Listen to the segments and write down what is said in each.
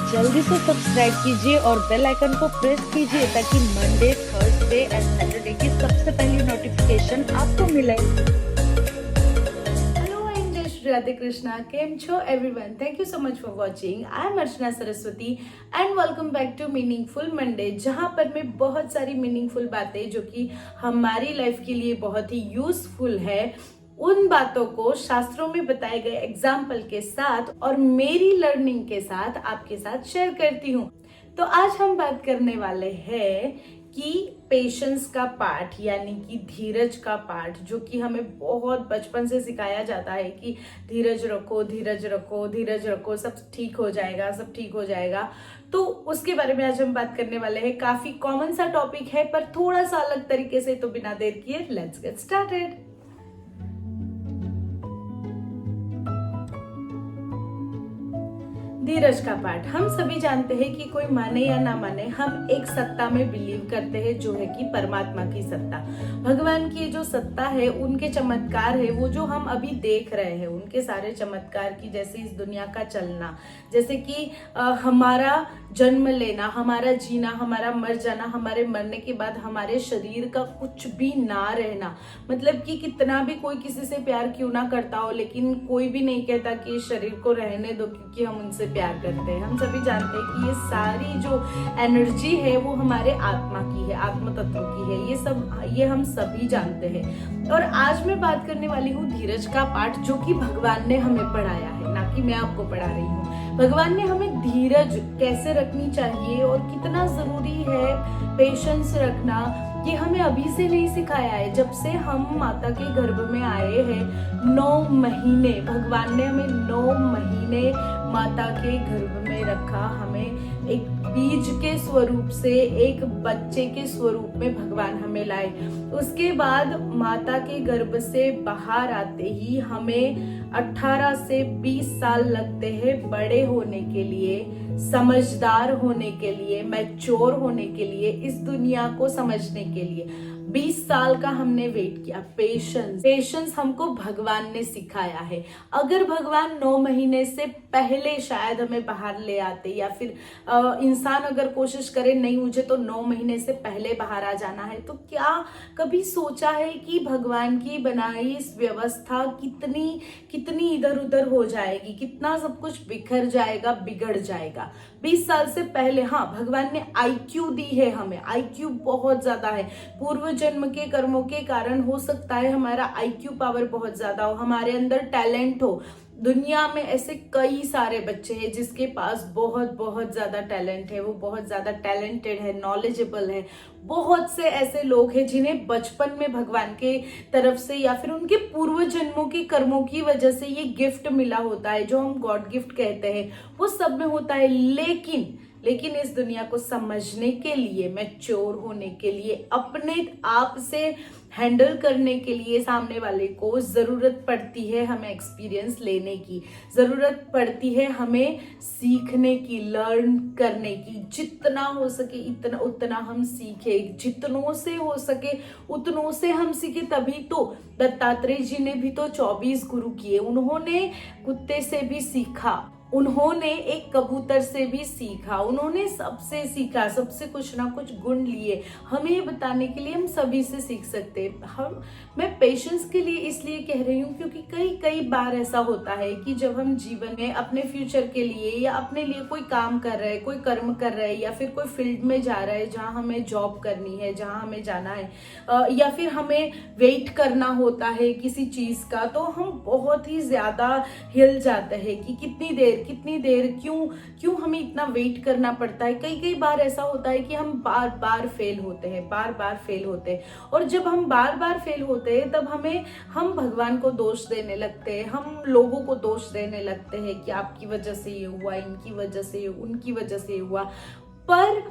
जल्दी से सब्सक्राइब कीजिए और बेल आइकन को प्रेस कीजिए ताकि मंडे, थर्सडे एंड सैटरडे की सबसे पहली नोटिफिकेशन आपको मिले। Hello and Jai Shri Radhe Krishna. Kem cho everyone. Thank you so much for watching. I am Archana Saraswati and welcome back to Meaningful Monday, जहाँ पर मैं बहुत सारी मीनिंगफुल बातें जो कि हमारी लाइफ के लिए बहुत ही यूजफुल है उन बातों को शास्त्रों में बताए गए एग्जाम्पल के साथ और मेरी लर्निंग के साथ आपके साथ शेयर करती हूँ। तो आज हम बात करने वाले हैं कि पेशेंस का पार्ट यानी कि धीरज का पार्ट, जो कि हमें बहुत बचपन से सिखाया जाता है कि धीरज रखो, धीरज रखो, धीरज रखो, सब ठीक हो जाएगा, सब ठीक हो जाएगा। तो उसके बारे में आज हम बात करने वाले हैं। काफी कॉमन सा टॉपिक है पर थोड़ा सा अलग तरीके से। तो बिना देर किए लेट्स गेट स्टार्टेड। धीरज का पाठ। हम सभी जानते हैं कि कोई माने या ना माने, हम एक सत्ता में बिलीव करते हैं जो है कि परमात्मा की सत्ता। भगवान की जो सत्ता है, उनके चमत्कार है, वो जो हम अभी देख रहे हैं, उनके सारे चमत्कार की, जैसे इस दुनिया का चलना, जैसे कि हमारा जन्म लेना, हमारा जीना, हमारा मर जाना, हमारे मरने के बाद हमारे शरीर का कुछ भी ना रहना। मतलब कि कितना भी कोई किसी से प्यार क्यों ना करता हो, लेकिन कोई भी नहीं कहता कि इस शरीर को रहने दो क्योंकि हम उनसे प्यार करते हैं। हम सभी जानते हैं कि ये सारी जो एनर्जी है वो हमारे आत्मा की है, आत्म तत्व की है। ये हम सभी जानते हैं। और आज मैं बात करने वाली हूँ धीरज का पाठ, जो कि भगवान ने हमें पढ़ाया है, ना कि मैं आपको पढ़ा रही हूँ। भगवान ने हमें धीरज कैसे रखनी चाहिए और कितना जरूरी है पेशेंस रखना, ये हमें अभी से नहीं सिखाया है। जब से हम माता के गर्भ में आए हैं, 9 महीने भगवान ने हमें 9 महीने माता के गर्भ में रखा। हमें एक बीज के स्वरूप से एक बच्चे के स्वरूप में भगवान हमें लाए। उसके बाद माता के गर्भ से बाहर आते ही हमें 18 से 20 साल लगते हैं बड़े होने के लिए, समझदार होने के लिए, मैच्योर होने के लिए, इस दुनिया को समझने के लिए। 20 साल का हमने वेट किया। पेशेंस हमको भगवान ने सिखाया है। अगर भगवान 9 महीने से पहले शायद हमें बाहर ले आते, या फिर इंसान अगर कोशिश करे नहीं मुझे तो 9 महीने से पहले बाहर आ जाना है, तो क्या कभी सोचा है कि भगवान की बनाई इस व्यवस्था कितनी इधर उधर हो जाएगी, कितना सब कुछ बिखर जाएगा, बिगड़ जाएगा। 20 साल से पहले हाँ, भगवान ने आईक्यू दी है हमें। आईक्यू बहुत ज्यादा है। पूर्व जन्म के कर्मों के कारण हो सकता है हमारा आईक्यू पावर बहुत ज्यादा हो, हमारे अंदर टैलेंट हो। दुनिया में ऐसे कई सारे बच्चे हैं जिसके पास बहुत बहुत ज्यादा टैलेंट है, वो बहुत ज्यादा टैलेंटेड है, नॉलेजेबल है। बहुत से ऐसे लोग हैं जिन्हें बचपन में भगवान के तरफ से या फिर उनके पूर्व जन्मों के कर्मों की वजह से ये गिफ्ट मिला होता है, जो हम गॉड गिफ्ट कहते हैं, वो सब में होता है। लेकिन इस दुनिया को समझने के लिए, मैच्योर होने के लिए, अपने आप से हैंडल करने के लिए सामने वाले को जरूरत पड़ती है हमें एक्सपीरियंस लेने की, जरूरत पड़ती है हमें सीखने की, लर्न करने की। जितना हो सके उतना हम सीखे, जितनों से हो सके उतनों से हम सीखे। तभी तो दत्तात्रेय जी ने भी तो 24 गुरु किए। उन्होंने कुत्ते से भी सीखा, उन्होंने एक कबूतर से भी सीखा, उन्होंने सबसे सीखा, सबसे कुछ ना कुछ गुण लिए। हमें ये बताने के लिए हम सभी से सीख सकते हैं। मैं पेशेंस के लिए इसलिए कह रही हूँ क्योंकि कई बार ऐसा होता है कि जब हम जीवन में अपने फ्यूचर के लिए या अपने लिए कोई काम कर रहे हैं, कोई कर्म कर रहे हैं, या फिर कोई फील्ड में जा रहे हैं जहाँ हमें जॉब करनी है, जहाँ हमें जाना है, या फिर हमें वेट करना होता है किसी चीज का, तो हम बहुत ही ज्यादा हिल जाते हैं कि कितनी देर क्यों हमें इतना वेट करना पड़ता है। कई बार ऐसा होता है कि हम बार बार फेल होते हैं। और जब हम बार बार फेल होते हैं तब हम भगवान को दोष देने लगते हैं, हम लोगों को दोष देने लगते हैं कि आपकी वजह से ये हुआ, इनकी वजह से, उनकी वजह से हुआ। पर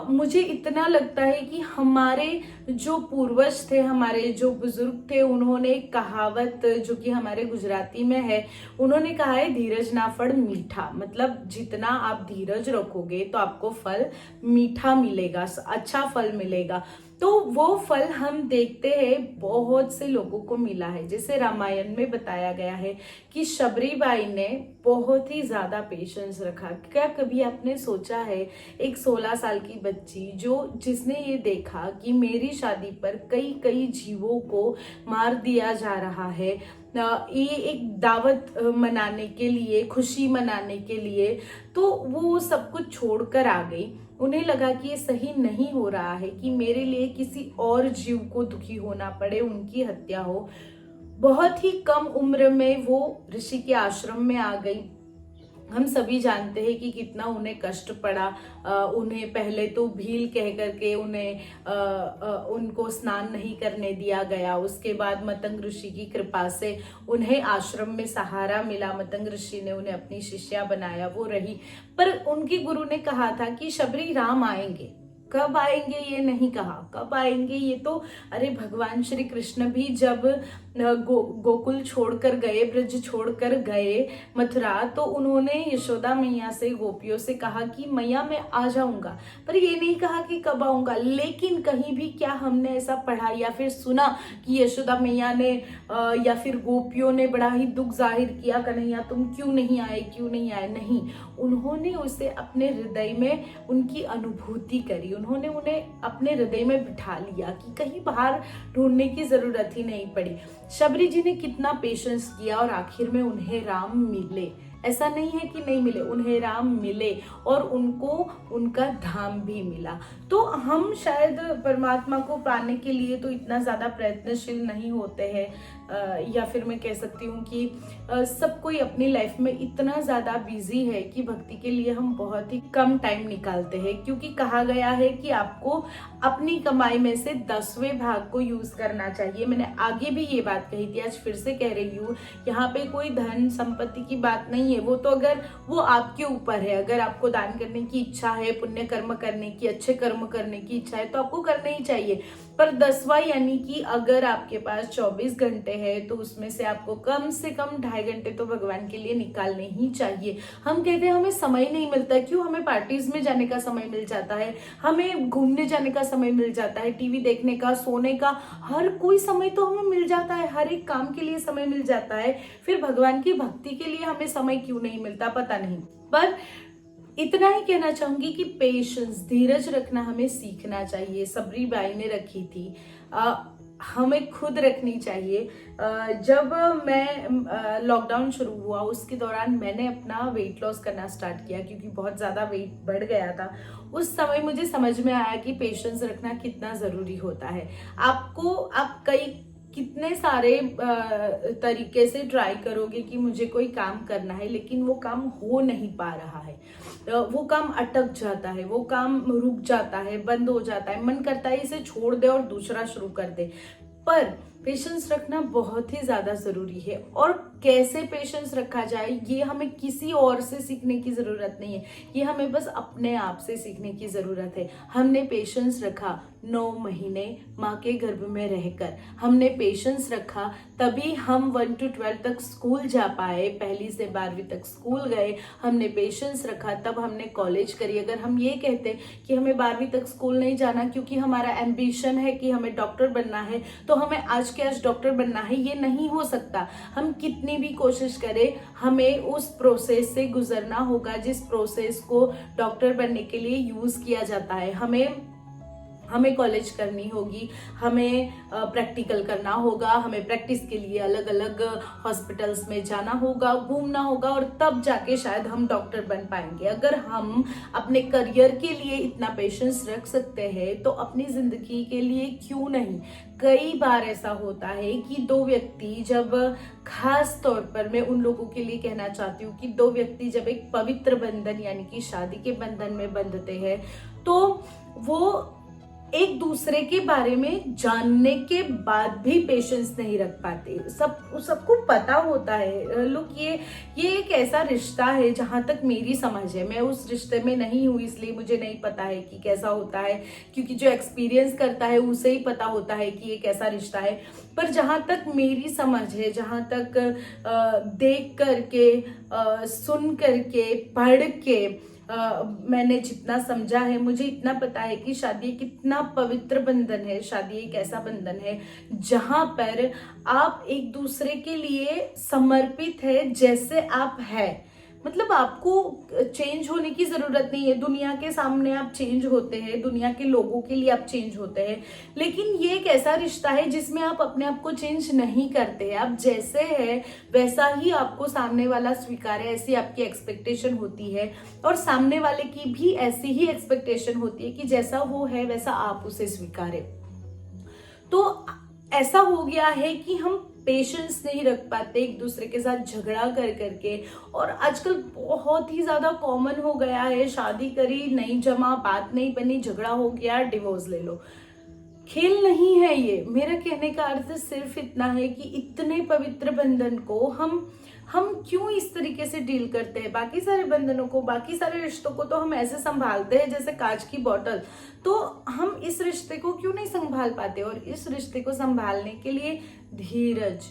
मुझे इतना लगता है कि हमारे जो पूर्वज थे, हमारे जो बुजुर्ग थे, उन्होंने एक कहावत जो कि हमारे गुजराती में है, उन्होंने कहा है धीरज ना फल मीठा। मतलब जितना आप धीरज रखोगे तो आपको फल मीठा मिलेगा, अच्छा फल मिलेगा। तो वो फल हम देखते हैं बहुत से लोगों को मिला है। जैसे रामायण में बताया गया है कि शबरीबाई ने बहुत ही ज्यादा पेशेंस रखा। क्या कभी आपने सोचा है एक 16 साल की बच्ची जिसने ये देखा कि मेरी शादी पर कई कई जीवों को मार दिया जा रहा है, ये एक दावत मनाने के लिए, खुशी मनाने के लिए, तो वो सब कुछ छोड़कर आ गई। उन्हें लगा कि ये सही नहीं हो रहा है कि मेरे लिए किसी और जीव को दुखी होना पड़े, उनकी हत्या हो। बहुत ही कम उम्र में वो ऋषि के आश्रम में आ गई। हम सभी जानते हैं कि कितना उन्हें कष्ट पड़ा। उन्हें पहले तो भील कह करके उनको स्नान नहीं करने दिया गया। उसके बाद मतंग ऋषि की कृपा से उन्हें आश्रम में सहारा मिला। मतंग ऋषि ने उन्हें अपनी शिष्या बनाया, वो रही। पर उनके गुरु ने कहा था कि शबरी राम आएंगे, कब आएंगे ये नहीं कहा, कब आएंगे ये तो, अरे भगवान श्री कृष्ण भी जब गोकुल छोड़कर गए, ब्रज छोड़कर गए मथुरा, तो उन्होंने यशोदा मैया से, गोपियों से कहा कि मैया मैं आ जाऊंगा, पर ये नहीं कहा कि कब आऊंगा। लेकिन कहीं भी क्या हमने ऐसा पढ़ा या फिर सुना कि यशोदा मैया ने या फिर गोपियों ने बड़ा ही दुख जाहिर किया, कन्हैया तुम क्यों नहीं आए, क्यों नहीं आए? नहीं, उन्होंने उसे अपने हृदय में उनकी अनुभूति करी, उन्होंने उन्हें अपने हृदय में बिठा लिया कि कहीं बाहर ढूंढने की जरूरत ही नहीं पड़ी। शबरी जी ने कितना पेशेंस किया और आखिर में उन्हें राम मिले। ऐसा नहीं है कि नहीं मिले, उन्हें राम मिले और उनको उनका धाम भी मिला। तो हम शायद परमात्मा को पाने के लिए तो इतना ज्यादा प्रयत्नशील नहीं होते हैं, या फिर मैं कह सकती हूँ कि सब कोई अपनी लाइफ में इतना ज्यादा बिजी है कि भक्ति के लिए हम बहुत ही कम टाइम निकालते हैं। क्योंकि कहा गया है कि आपको अपनी कमाई में से 10वें भाग को यूज करना चाहिए। मैंने आगे भी ये बात कही थी, आज फिर से कह रही हूँ। यहाँ पे कोई धन संपत्ति की बात नहीं है, वो तो अगर वो आपके ऊपर है। अगर आपको दान करने की इच्छा है, पुण्य कर्म करने की, अच्छे कर्म करने की इच्छा है, तो आपको करना ही चाहिए। पर 10वां यानी कि अगर आपके पास 24 घंटे है तो उसमें से आपको कम से कम 2.5 घंटे तो भगवान के लिए निकालने ही चाहिए। हम कहते हैं हमें समय नहीं मिलता, क्यों? हमें पार्टीज में जाने का समय मिल जाता है, हमें घूमने जाने का समय मिल जाता है, टीवी देखने का, सोने का, हर कोई समय तो हमें मिल जाता है, हर एक काम के लिए समय मिल जाता है। फिर भगवान की भक्ति के लिए हमें समय क्यों नहीं मिलता, पता नहीं। पर इतना ही कहना चाहूंगी कि पेशेंस, धीरज रखना हमें सीखना चाहिए। सबरीबाई ने रखी थी, हमें खुद रखनी चाहिए। जब मैं लॉकडाउन शुरू हुआ उसके दौरान मैंने अपना वेट लॉस करना स्टार्ट किया, क्योंकि बहुत ज़्यादा वेट बढ़ गया था। उस समय मुझे समझ में आया कि पेशेंस रखना कितना ज़रूरी होता है। आप कितने सारे तरीके से ट्राई करोगे कि मुझे कोई काम करना है, लेकिन वो काम हो नहीं पा रहा है, वो काम अटक जाता है, वो काम रुक जाता है, बंद हो जाता है, मन करता है इसे छोड़ दे और दूसरा शुरू कर दे। पर पेशेंस रखना बहुत ही ज्यादा जरूरी है। और कैसे पेशेंस रखा जाए ये हमें किसी और से सीखने की जरूरत नहीं है, ये हमें बस अपने आप से सीखने की जरूरत है। हमने पेशेंस रखा 9 महीने माँ के गर्भ में रहकर, हमने पेशेंस रखा तभी हम 1 to 12 तक स्कूल जा पाए, 1ली से 12वीं तक स्कूल गए। हमने पेशेंस रखा तब हमने कॉलेज करी। अगर हम ये कहते कि हमें 12वीं तक स्कूल नहीं जाना क्योंकि हमारा एम्बिशन है कि हमें डॉक्टर बनना है, तो हमें आज के आज डॉक्टर बनना है, ये नहीं हो सकता। हम कितनी भी कोशिश करें, हमें उस प्रोसेस से गुजरना होगा जिस प्रोसेस को डॉक्टर बनने के लिए यूज किया जाता है। हमें कॉलेज करनी होगी, हमें प्रैक्टिकल करना होगा, हमें प्रैक्टिस के लिए अलग अलग हॉस्पिटल्स में जाना होगा, घूमना होगा, और तब जाके शायद हम डॉक्टर बन पाएंगे। अगर हम अपने करियर के लिए इतना पेशेंस रख सकते हैं तो अपनी जिंदगी के लिए क्यों नहीं। कई बार ऐसा होता है कि 2 व्यक्ति जब, खास तौर पर मैं उन लोगों के लिए कहना चाहती हूँ कि 2 व्यक्ति जब एक पवित्र बंधन यानी कि शादी के बंधन में बंधते हैं तो वो एक दूसरे के बारे में जानने के बाद भी पेशेंस नहीं रख पाते। सबको पता होता है, लोग ये एक ऐसा रिश्ता है, जहां तक मेरी समझ है, मैं उस रिश्ते में नहीं हूँ इसलिए मुझे नहीं पता है कि कैसा होता है, क्योंकि जो एक्सपीरियंस करता है उसे ही पता होता है कि ये कैसा रिश्ता है। पर जहां तक मेरी समझ है, जहां तक देख करके, सुन करके, पढ़ के मैंने जितना समझा है, मुझे इतना पता है कि शादी कितना पवित्र बंधन है। शादी एक ऐसा बंधन है जहां पर आप एक दूसरे के लिए समर्पित है जैसे आप है। मतलब आपको चेंज होने की जरूरत नहीं है। दुनिया के सामने आप चेंज होते हैं, दुनिया के लोगों के लिए आप चेंज होते हैं, लेकिन ये एक ऐसा रिश्ता है जिसमें आप अपने आप को चेंज नहीं करते। आप जैसे है वैसा ही आपको सामने वाला स्वीकारे, ऐसी आपकी एक्सपेक्टेशन होती है और सामने वाले की भी ऐसी ही एक्सपेक्टेशन होती है कि जैसा वो है वैसा आप उसे स्वीकारे। तो ऐसा हो गया है कि हम पेशेंस नहीं रख पाते एक दूसरे के साथ झगड़ा कर करके, और आजकल बहुत ही ज्यादा कॉमन हो गया है, शादी करी नहीं जमा, बात नहीं बनी, झगड़ा हो गया, डिवोर्स ले लो। खेल नहीं है ये। मेरा कहने का अर्थ सिर्फ इतना है कि इतने पवित्र बंधन को हम क्यों इस तरीके से डील करते हैं। बाकी सारे बंधनों को, बाकी सारे रिश्तों को तो हम ऐसे संभालते हैं जैसे कांच की बोतल, तो हम इस रिश्ते को क्यों नहीं संभाल पाते। और इस रिश्ते को संभालने के लिए धीरज,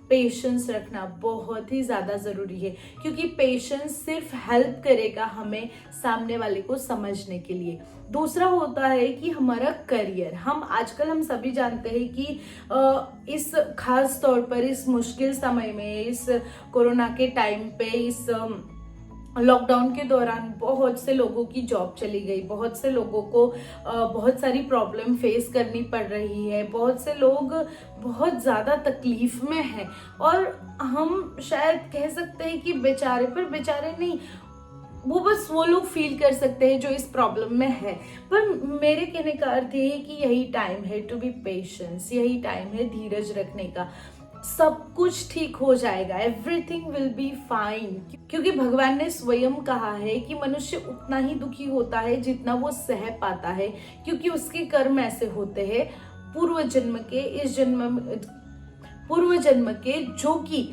पेशेंस रखना बहुत ही ज्यादा जरूरी है, क्योंकि पेशेंस सिर्फ हेल्प करेगा हमें सामने वाले को समझने के लिए। दूसरा होता है कि हमारा करियर। हम सभी जानते हैं कि इस खास तौर पर इस मुश्किल समय में, इस कोरोना के टाइम पे, इस लॉकडाउन के दौरान बहुत से लोगों की जॉब चली गई, बहुत से लोगों को बहुत सारी प्रॉब्लम फेस करनी पड़ रही है, बहुत से लोग बहुत ज़्यादा तकलीफ में हैं, और हम शायद कह सकते हैं कि बेचारे, पर बेचारे नहीं, वो लोग फील कर सकते हैं जो इस प्रॉब्लम में है। पर मेरे कहने का अर्थ ये है कि यही टाइम है टू बी पेशेंस, यही टाइम है धीरज रखने का। सब कुछ ठीक हो जाएगा, एवरीथिंग विल बी फाइन, क्योंकि भगवान ने स्वयं कहा है कि मनुष्य उतना ही दुखी होता है जितना वो सह पाता है, क्योंकि उसके कर्म ऐसे होते हैं पूर्व जन्म के, इस जन्म पूर्व जन्म के, जो कि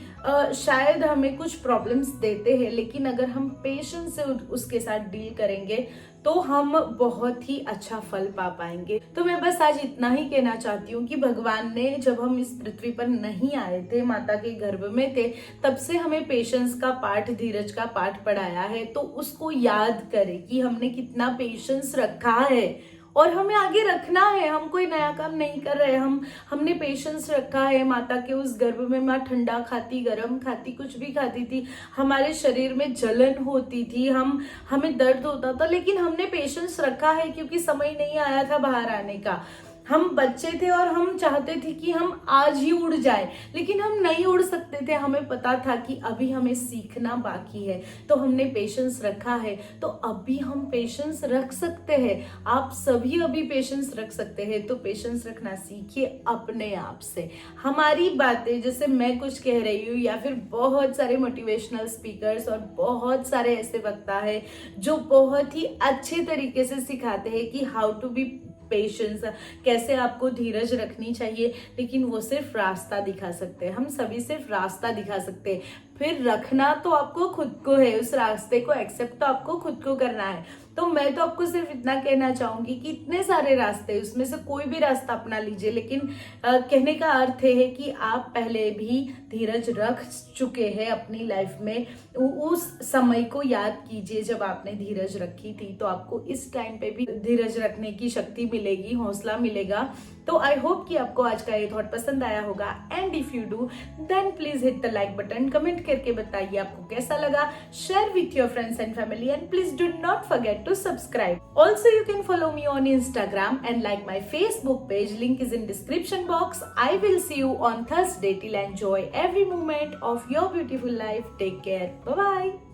शायद हमें कुछ प्रॉब्लम्स देते हैं, लेकिन अगर हम पेशेंस से उसके साथ डील करेंगे तो हम बहुत ही अच्छा फल पा पाएंगे। तो मैं बस आज इतना ही कहना चाहती हूँ कि भगवान ने जब हम इस पृथ्वी पर नहीं आए थे, माता के गर्भ में थे, तब से हमें पेशेंस का पाठ, धीरज का पाठ पढ़ाया है। तो उसको याद करें कि हमने कितना पेशेंस रखा है और हमें आगे रखना है। हम कोई नया काम नहीं कर रहे, हमने पेशेंस रखा है। माता के उस गर्भ में माँ ठंडा खाती, गर्म खाती, कुछ भी खाती थी, हमारे शरीर में जलन होती थी, हमें दर्द होता था, लेकिन हमने पेशेंस रखा है क्योंकि समय नहीं आया था बाहर आने का। हम बच्चे थे और हम चाहते थे कि हम आज ही उड़ जाए, लेकिन हम नहीं उड़ सकते थे। हमें पता था कि अभी हमें सीखना बाकी है, तो हमने पेशेंस रखा है। तो अभी हम पेशेंस रख सकते हैं। आप सभी अभी पेशेंस रख सकते हैं। तो पेशेंस रखना सीखिए अपने आप से। हमारी बातें, जैसे मैं कुछ कह रही हूँ या फिर बहुत सारे मोटिवेशनल स्पीकर्स और बहुत सारे ऐसे वक्ता है जो बहुत ही अच्छे तरीके से सिखाते हैं कि हाउ टू बी पेशेंस, कैसे आपको धीरज रखनी चाहिए, लेकिन वो सिर्फ रास्ता दिखा सकते हैं। हम सभी सिर्फ रास्ता दिखा सकते हैं, फिर रखना तो आपको खुद को है। उस रास्ते को एक्सेप्ट तो आपको खुद को करना है। तो मैं तो आपको सिर्फ इतना कहना चाहूंगी कि इतने सारे रास्ते, उसमें से कोई भी रास्ता अपना लीजिए, लेकिन कहने का अर्थ है कि आप पहले भी धीरज रख चुके हैं अपनी लाइफ में। उस समय को याद कीजिए जब आपने धीरज रखी थी, तो आपको इस टाइम पे भी धीरज रखने की शक्ति मिलेगी, हौसला मिलेगा। तो आई होप कि आपको आज का ये थॉट पसंद आया होगा, and if you do then please hit the like button, comment करके बताइए आपको कैसा लगा, share with your friends and family, and please do not forget to subscribe. Also, you can follow me on Instagram and like my Facebook page. Link is in description box. I will see you on Thursday. Till enjoy every moment of your beautiful life. Take care. Bye bye.